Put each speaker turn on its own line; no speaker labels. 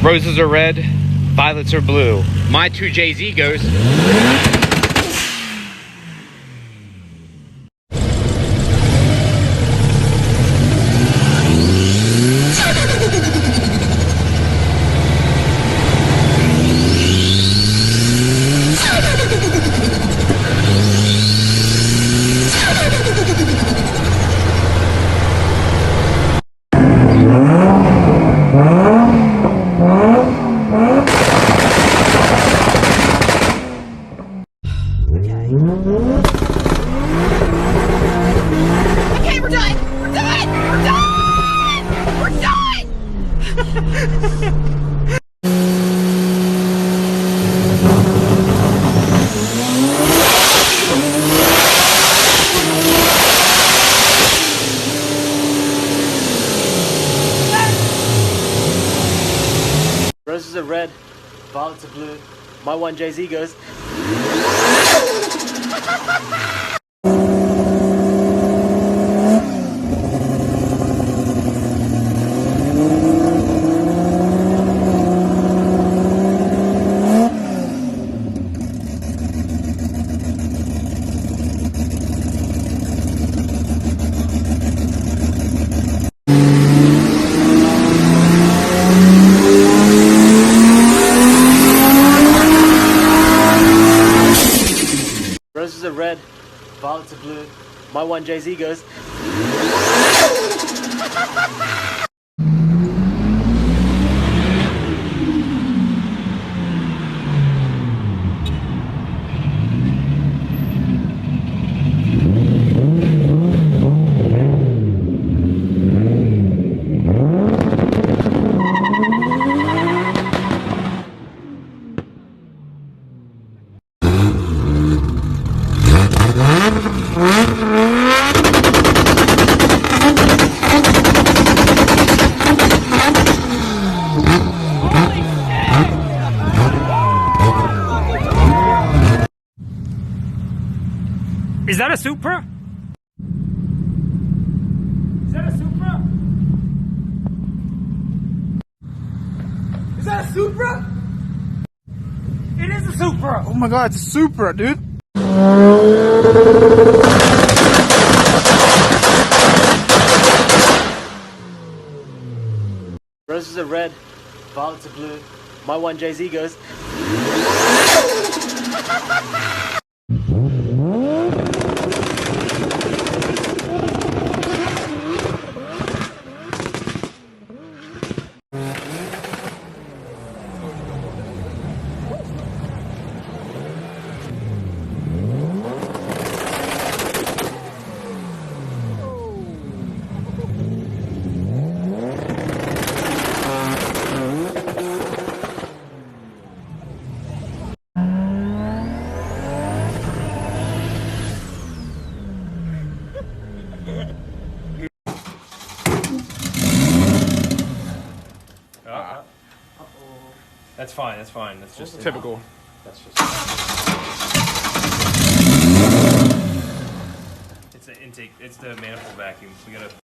Roses are red, violets are blue. My two Jay-Z goes.
Okay, we're done! We're done! We're done! We're done!
Roses are red, violets are blue. My one Jay-Z goes. Roses are red, violets are blue. My one Jay-Z goes.
Is that a Supra? Is that a Supra? Is that a Supra? It is a Supra!
Oh my god, it's a Supra, dude.
Roses are red, violets are blue. My one Jay-Z goes.
That's fine, that's fine. That's just
Typical.
That's just. It's the intake. It's the manifold vacuum. We gotta